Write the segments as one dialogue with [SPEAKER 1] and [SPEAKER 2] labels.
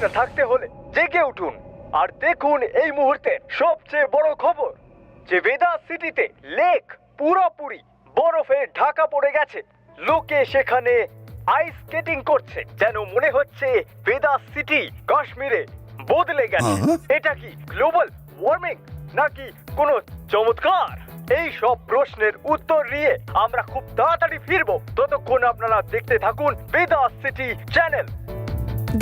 [SPEAKER 1] সজাগতা থাকতে হলে জেগে উঠুন আর দেখুন এই মুহূর্তে সবচেয়ে বড় খবর যে ভেদাস সিটিতে লেক পুরোপুরি বরফে ঢাকা পড়ে গেছে। লোকে সেখানে আইস স্কেটিং করছে, যেন মনে হচ্ছে ভেদাস সিটি কাশ্মীরে বদলে গেছে। এটা কি গ্লোবাল ওয়ার্মিং নাকি কোনো চমৎকার? এই সব প্রশ্নের উত্তর নিয়ে আমরা খুব তাড়াতাড়ি ফিরবো। ততক্ষণ আপনারা দেখতে থাকুন ভেদাস সিটি চ্যানেল।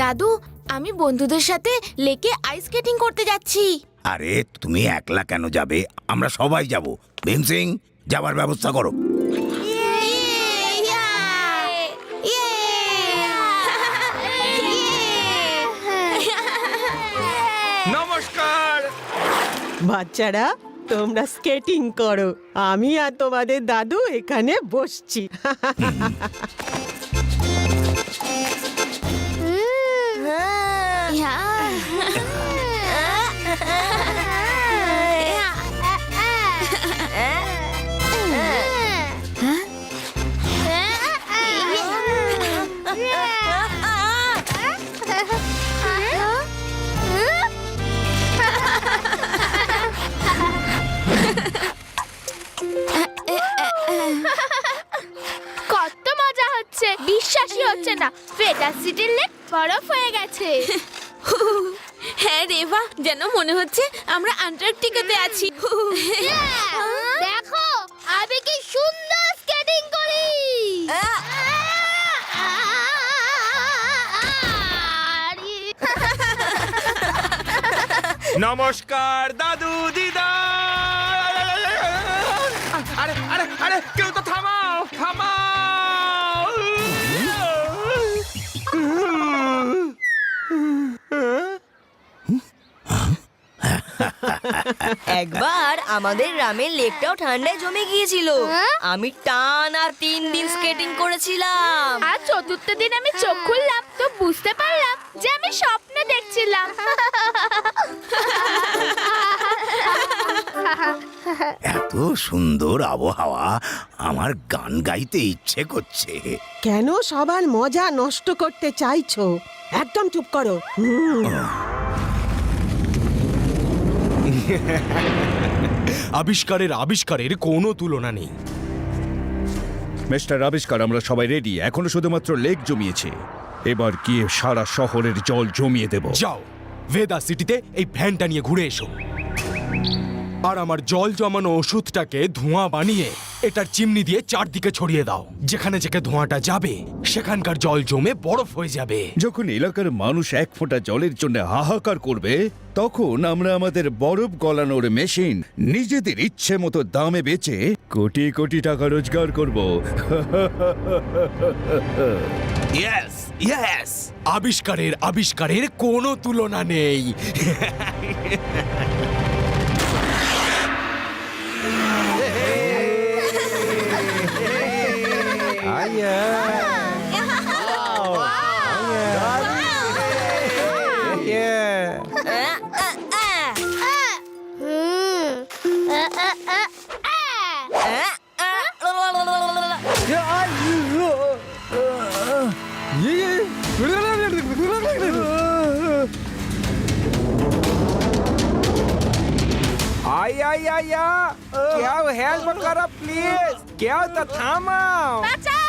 [SPEAKER 2] দাদু, আমি বন্ধুদের সাথে লেকে আইস স্কেটিং করতে যাচ্ছি।
[SPEAKER 3] আরে তুমি একলা কেন যাবে? আমরা সবাই যাব। ভীম সিং, যাবার ব্যবস্থা করো।
[SPEAKER 4] নমস্কার
[SPEAKER 5] বাচ্চারা, তোমরা স্কেটিং করো, আমি আর তোমাদের দাদু এখানে বসছি।
[SPEAKER 2] কত মজা হচ্ছে, বিশ্বাসই হচ্ছে না ভেদাস সিটির লেক বরফ হয়ে গেছে। হ্যাঁ রেভা, যেন মনে হচ্ছে আমরা আন্টার্কটিকাতে আছি। দেখো আমি কি সুন্দর স্কেটিং করি।
[SPEAKER 4] নমস্কার দাদু দিদা। আরে আরে আরে, কেউ তো থামাও থামাও।
[SPEAKER 6] একবার আমাদের গ্রামের লেকটাও ঠান্ডায় জমে গিয়েছিল। আমি টানা 3 দিন স্কেটিং করেছিলাম।
[SPEAKER 2] আর চতুর্থ দিন আমি চোখ খুললাম তো বুঝতে পারলাম যে আমি স্বপ্ন দেখছিলাম।
[SPEAKER 3] এত সুন্দর আবহাওয়া, আমার গান গাইতে ইচ্ছে করছে।
[SPEAKER 5] কেন সবার মজা নষ্ট করতে চাইছো? একদম চুপ করো।
[SPEAKER 4] আবিষ্কারের কোনো তুলনা নেই।
[SPEAKER 7] মিস্টার আবিষ্কার, আমরা সবাই রেডি। এখনো শুধুমাত্র লেক জমিয়েছে, এবার গিয়ে সারা শহরের জল জমিয়ে দেব।
[SPEAKER 4] যাও, ভেদাস সিটিতে এই ভ্যানটা নিয়ে ঘুরে এসো আর আমার জল জমানো ওষুধটাকে ধোঁয়া বানিয়ে এটার চিমনি দিয়ে চারদিকে ছড়িয়ে দাও। যেখানে যেখানে ধোঁয়াটা যাবে সেখানকার জল জমে বরফ হয়ে যাবে।
[SPEAKER 7] যখন এলাকার মানুষ 1 ফোঁটা জলের জন্য হাহাকার করবে, তখন আমরা আমাদের বরফ গলানোর মেশিন নিজেদের ইচ্ছে মতো দামে বেচে কোটি কোটি টাকা রোজগার করব।
[SPEAKER 3] ইয়েস ইয়েস,
[SPEAKER 4] আবিষ্কারের কোনো তুলনা নেই।
[SPEAKER 8] क्या हेल्प करो प्लीज, क्या तो थामाओ।
[SPEAKER 2] বাঁচাও!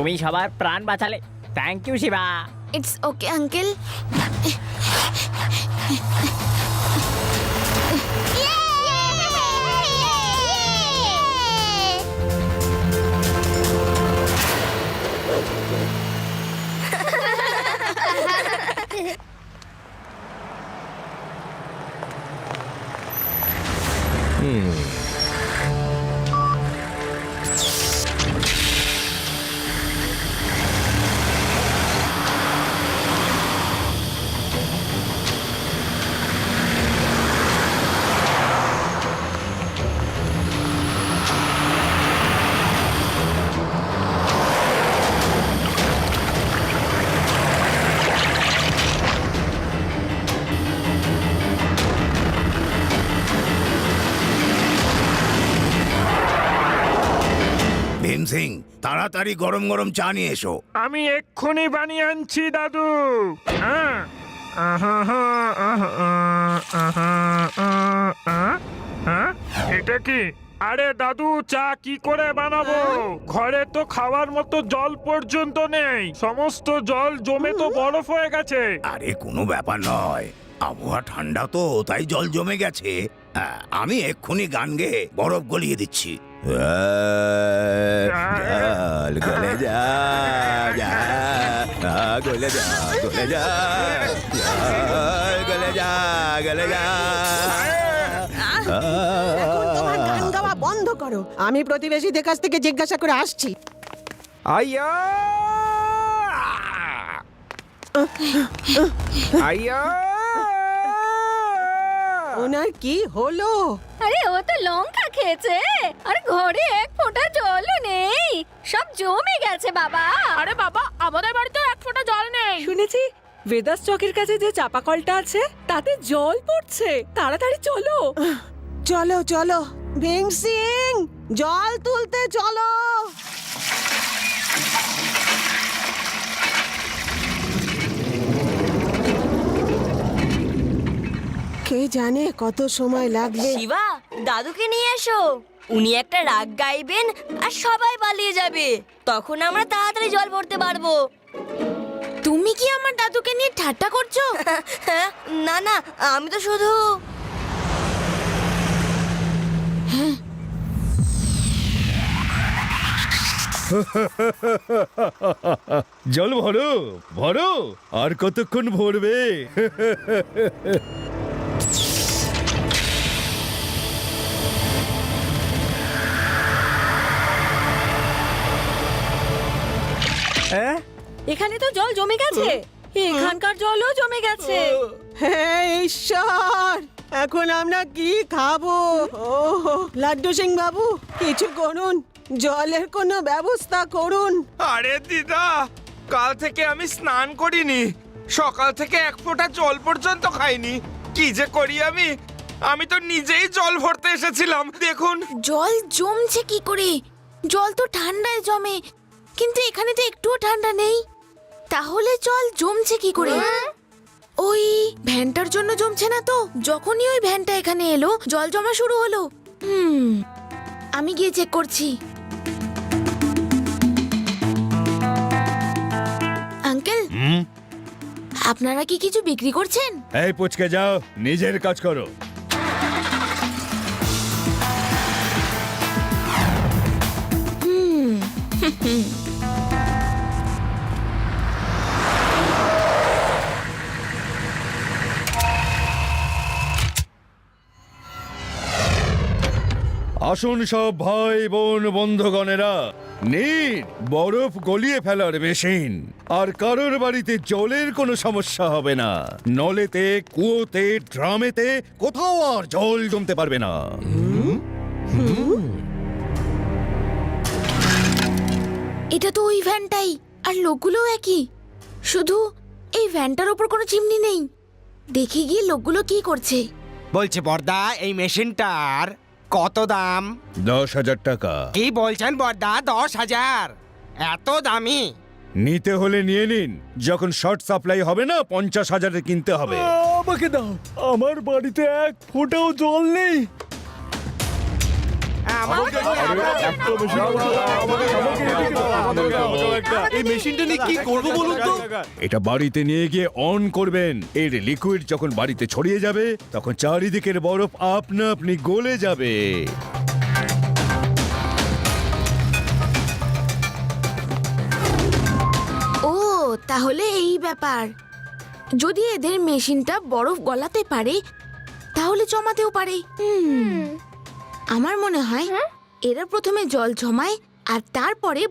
[SPEAKER 9] তুমি সবার প্রাণ বাঁচালে। Thank you Shiva.
[SPEAKER 2] It's okay uncle.
[SPEAKER 3] Bheem Singh, তাড়াতাড়ি গরম গরম চা নিয়ে এসো।
[SPEAKER 8] আমি এক্ষুনি বানিয়ে আনছি দাদু। হ্যাঁ। হ্যাঁ? এটা কি? আরে দাদু, চা কি করে বানাবো? ঘরে তো খাওয়ার মতো জল পর্যন্ত নেই, সমস্ত জল জমে তো বরফ হয়ে গেছে।
[SPEAKER 3] আরে কোনো ব্যাপার নয়, আবহাওয়া ঠান্ডা তো তাই জল জমে গেছে। আমি এক্ষুনি গান গেয়ে বরফ গলিয়ে দিচ্ছি। জল গলে যা, যা, গলে যা, গলে যা, জল গলে যা, গলে যা।
[SPEAKER 5] এখন তোমার গান গাওয়া বন্ধ করো, আমি প্রতিবেশীদের কাছ থেকে জিজ্ঞাসা করে আসছি।
[SPEAKER 8] আইয়া আইয়া
[SPEAKER 5] ওনার কি হলো?
[SPEAKER 10] আরে ও তো লঙ্কা খেয়েছে, আর ঘরে এক ফোঁটা জলও নেই, সব জমে গেছে বাবা।
[SPEAKER 2] আরে বাবা, আমাদের বাড়িতে এক ফোঁটা জল নেই।
[SPEAKER 11] শুনেছি বেদাস চকের কাছে যে চাপাকলটা আছে তাতে জল পড়ছে, তাড়াতাড়ি চলো।
[SPEAKER 5] চলো চলো ভীম সিং, জল তুলতে চলো। কে জানে কত সময় লাগবে।
[SPEAKER 6] শিবা, দাদুকে নিয়ে এসো। উনি একটা রাগ গাইবেন আর সবাই পালিয়ে যাবে, তখন আমরা তাড়াতাড়ি জল ভরতে পারবো।
[SPEAKER 2] তুমি কি আমার দাদুকে নিয়ে ঠাট্টা করছো?
[SPEAKER 6] না না, আমি তো শুধু
[SPEAKER 7] জল ভরো ভরো, আর কতক্ষণ ভরবে?
[SPEAKER 11] এখানে তো জল জমে গেছে, এখানকার জলও জমে গেছে।
[SPEAKER 5] হ্যাঁ ঈশ্বর, এখন আমরা কি খাবো? ও লাড্ডু সিং বাবু, কিছু করুন, জলের কোনো ব্যবস্থা করুন।
[SPEAKER 8] আরে দিদা, কাল থেকে আমি স্নান করিনি, সকাল থেকে এক ফোঁটা জল পর্যন্ত খাইনি। কি যে করি আমি? আমি তো নিজেই জল ভরতে এসেছিলাম, দেখুন।
[SPEAKER 2] জল জমছে কি করে? জল তো ঠান্ডায় জমে, কিন্তু এখানে তো একটুও ঠান্ডা নেই। তাহলে জল জমছে কি করে? ওই ভ্যানটার জন্য জমছে না তো? যখনই ওই ভ্যানটা এখানে এলো জল জমা শুরু হলো। আমি গিয়ে চেক করছি। আঙ্কেল, আপনারা কি কিছু বিক্রি করছেন?
[SPEAKER 7] এই পুচকে যাও, নিজের কাজ করো। আসুন সব ভাই বোন বন্ধুগণেরা, নিন বরফ গলিয়ে ফেলার মেশিন। আর কারোর বাড়িতে জলের কোনো সমস্যা হবে না। নলেতে, কুয়োতে, ড্রামেতে কোথাও আর জল জমতে পারবে না।
[SPEAKER 2] এটা তো ওই ভ্যানটাই, আর লোকগুলোও একই, শুধু এই ভ্যানটার ওপর কোনো চিমনি নেই। দেখি গিয়ে লোকগুলো কি করছে।
[SPEAKER 12] বলছে বর্দা, এই মেশিনটার কত দাম?
[SPEAKER 7] 10,000 টাকা।
[SPEAKER 12] কি বলছেন বর্দা, 10,000? এত দামি?
[SPEAKER 7] নিতে হলে নিয়ে নিন, যখন শর্ট সাপ্লাই হবে না 50,000-এ কিনতে হবে।
[SPEAKER 1] আমাকে দাও, আমার বাড়িতে এক ফোঁটাও জল নেই।
[SPEAKER 4] এই মেশিনটা নিয়ে কি করবো বলুন তো?
[SPEAKER 7] এটা বাড়িতে নিয়ে গিয়ে অন করবেন। এর লিকুইড যখন বাড়িতে ছড়িয়ে যাবে তখন চারিদিকের বরফ আপনা আপনি গলে যাবে।
[SPEAKER 2] ও তাহলে এই ব্যাপার। যদি এদের মেশিনটা বরফ গলাতে পারে তাহলে জমাতেও পারে। আমার মনে হয় এরা প্রথমে জল জমায় আর তারপরে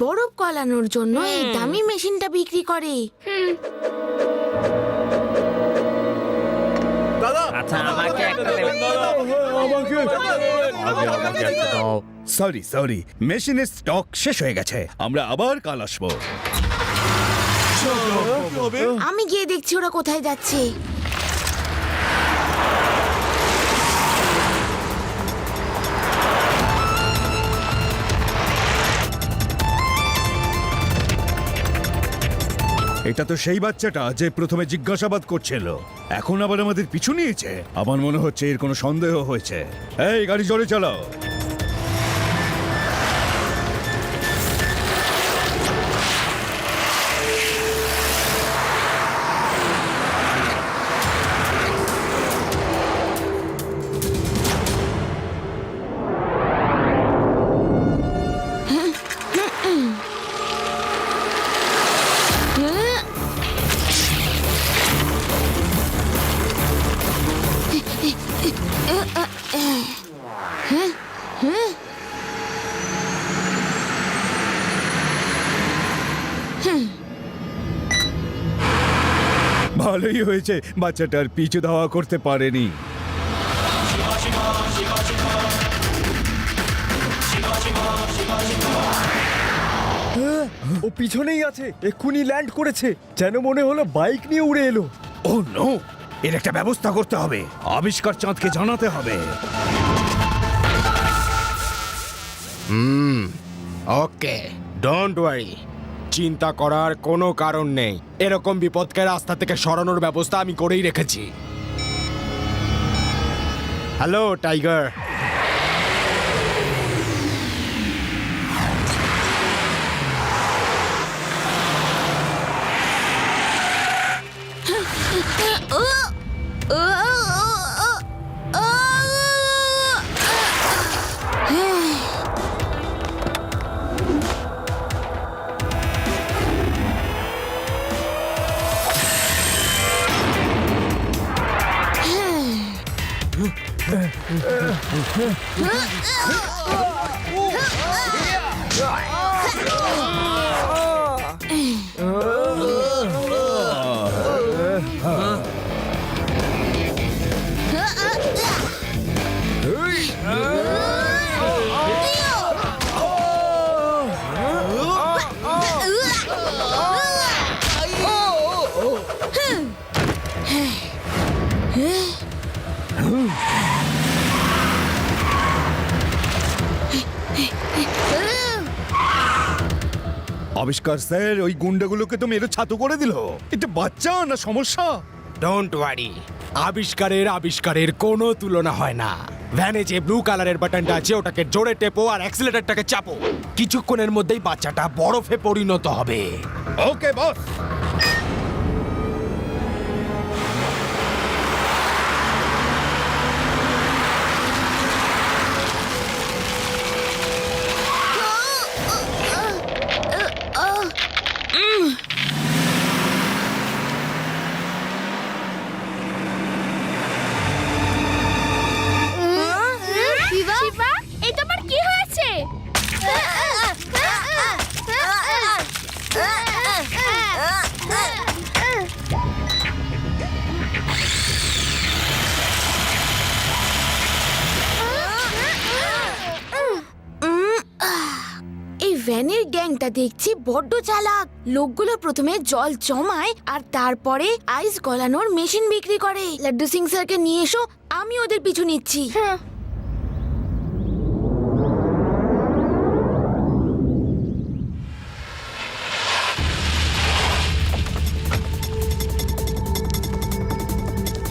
[SPEAKER 2] বরফ গলানোর জন্য এই দামি মেশিনটা বিক্রি করে।
[SPEAKER 9] আচ্ছা আমাকে একটা দেবেন।
[SPEAKER 7] সরি মেশিনের স্টক শেষ হয়ে গেছে। আমরা আবার কাল আসবো।
[SPEAKER 2] আমি গিয়ে দেখছি ওরা কোথায় যাচ্ছে।
[SPEAKER 7] এটা তো সেই বাচ্চাটা যে প্রথমে জিজ্ঞাসাবাদ করছিল, এখন আবার আমাদের পিছু নিয়েছে। আমার মনে হচ্ছে এর কোনো সন্দেহ হয়েছে। এই গাড়ি জোরে চালাও। ভালোই হয়েছে বাচ্চাটার পিছু ধাওয়া করতে পারেনি।
[SPEAKER 1] ও পিছনেই আছে, এক্ষুনি ল্যান্ড করেছে। যেন মনে হলো বাইক নিয়ে উড়ে এলো।
[SPEAKER 7] ও নো, এর একটা ব্যবস্থা করতে হবে। আবিষ্কার চাঁদকে জানাতে হবে।
[SPEAKER 4] ওকে, ডোন্ট ওয়ারি, চিন্তা করার কোনো কারণ নেই। এরকম বিপদকে রাস্তা থেকে সরানোর ব্যবস্থা আমি করেই রেখেছি। Hello tiger.
[SPEAKER 7] আবিষ্কার স্যার, ওই গুন্ডাগুলোকে তো মেরে ছাতু করে দিল। এটা বাচ্চা না সমস্যা।
[SPEAKER 4] ডোন্ট ওয়ারি, আবিষ্কারের কোনো তুলনা হয় না। ভ্যানে যে ব্লু কালারের বাটনটা আছে ওটাকে জোরে টেপো আর অ্যাক্সিলারেটরটাকে চাপো। কিছুক্ষণের মধ্যেই বাচ্চাটা বরফে পরিণত হবে।
[SPEAKER 7] ওকে বস।
[SPEAKER 10] শিবা, এই তোমার কি হয়েছে?
[SPEAKER 2] এই ভ্যানের গ্যাংটা দেখছি বড্ড চালাক। লোকগুলো প্রথমে জল জমায় আর তারপরে আইস গলানোর মেশিন বিক্রি করে। লাড্ডু সিং স্যারকে নিয়ে এসো, আমি ওদের পিছু নিচ্ছি।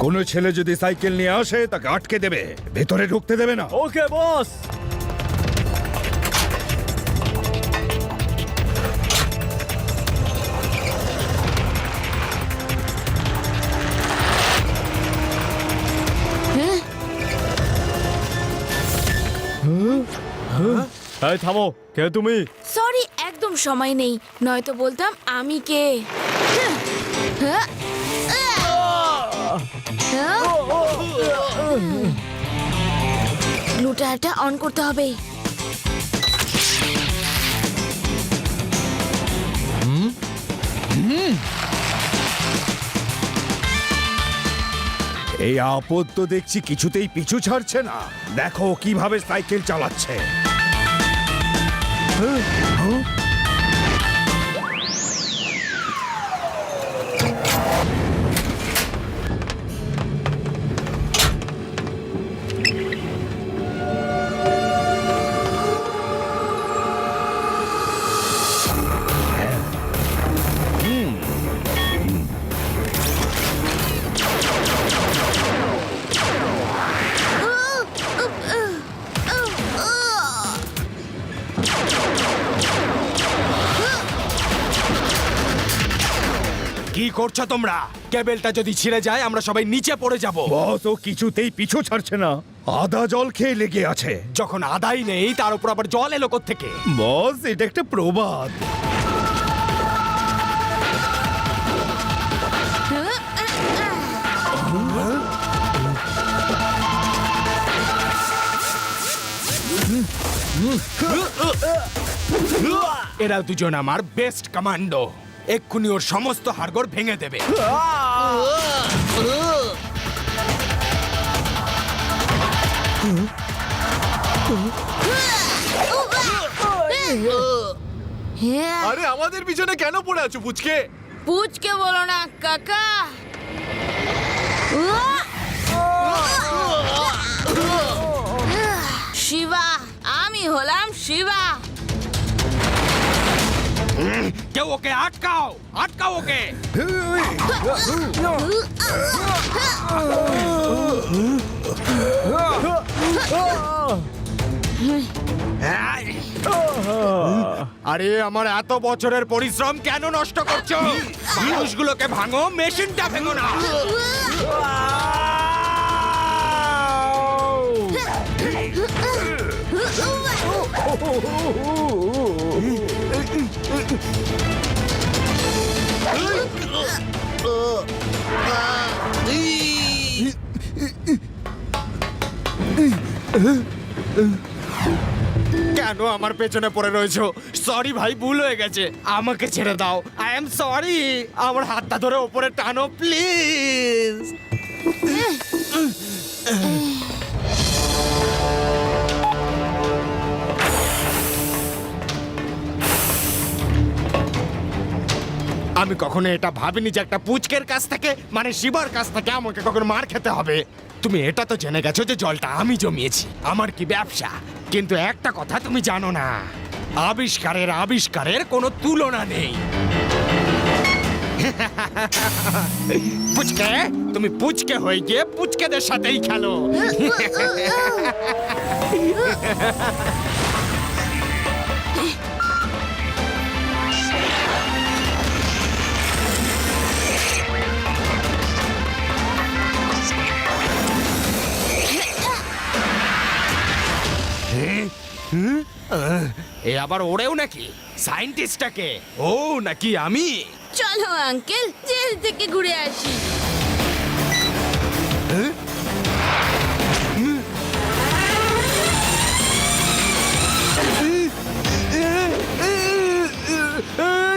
[SPEAKER 7] কোনো ছেলে যদি সাইকেল নিয়ে আসে তাকে আটকে দেবে, ভেতরে ঢুকতে দেবে না।
[SPEAKER 1] ওকে বস। এই থামো, কে তুমি?
[SPEAKER 2] সরি, একদম সময় নেই, নয়তো বলতাম আমি কে। গ্লু টায়ারটা অন করতে হবে।
[SPEAKER 7] এই আপদ তো দেখছি কিছুতেই পিছু ছাড়ছে না। দেখো কিভাবে সাইকেল চালাচ্ছে।
[SPEAKER 4] কি করছো তোমরা? কেবেলটা যদি ছিঁড়ে যায় আমরা সবাই নিচে পড়ে যাব।
[SPEAKER 7] বস ও কিছুতেই পিছু ছাড়ছে না, আদা জল খেয়ে লেগে আছে।
[SPEAKER 4] যখন আদাই নেই তার উপর আবার জল এলো থেকে।
[SPEAKER 7] বস এটা একটা প্রবাদ।
[SPEAKER 4] এরা দুজন আমার বেস্ট কমান্ডো, এক্ষুনি ওর সমস্ত হাড়গোড় ভেঙে দেবে।
[SPEAKER 2] আরে
[SPEAKER 1] আমাদের পিছনে কেন পড়ে আছো পুচকে?
[SPEAKER 2] পুচকে বলো না কাকা। শিবা, আমি হলাম শিবা।
[SPEAKER 4] কেউ ওকে আটকাও, আটকাও ওকে। আরে আমার এত বছরের পরিশ্রম কেন নষ্ট করছো? মানুষগুলোকে ভাঙো, মেশিনটা ভেঙো না। কেন আমার পেছনে পড়ে রয়েছো? সরি ভাই, ভুল হয়ে গেছে, আমাকে ছেড়ে দাও। I am sorry. আমার হাতটা ধরে ওপরে টানো প্লিজ। আমি কখনো এটা ভাবিনি যে একটা পুচকের কাছ থেকে, মানে শিবার কাছ থেকে আমাকে কখনো মার খেতে হবে। তুমি এটা তো জেনে গেছো যে জলটা আমি জমিয়েছি, আমার কি ব্যবসা। কিন্তু একটা কথা তুমি জানো না, আবিষ্কারের কোনো তুলনা নেই। পুচকে, তুমি পুচকে হয়ে গিয়ে পুচকেদের সাথেই খেলো। এ আবার ওড়েও নাকি? সায়েন্টিস্টটাকে ও নাকি আমি?
[SPEAKER 2] চলো আঙ্কেল, জেল থেকে ঘুরে আসি।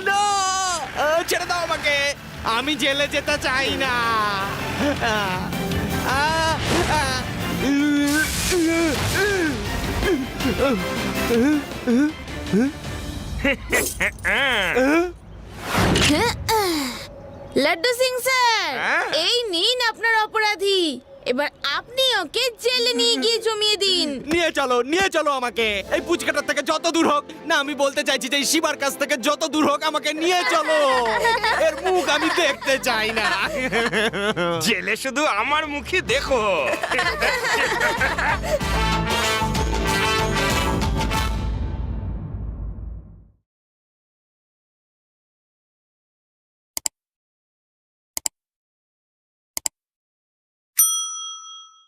[SPEAKER 4] না, ছেড়ে দাও আমাকে, আমি জেলে যেতে চাই না।
[SPEAKER 2] লাড্ডু সিং স্যার, এই নিন আপনার অপরাধী। এবার আপনি ওকে জেলে নিয়ে গিয়ে জমিয়ে দিন।
[SPEAKER 4] নিয়ে চলো আমাকে, এই পুচকাটার থেকে যত দূর হোক না। আমি বলতে চাইছি যে এই শিবার কাছ থেকে যত দূর হোক আমাকে নিয়ে চলো। এর মুখ আমি দেখতে চাই না।
[SPEAKER 8] জেলে শুধু আমার মুখই দেখো।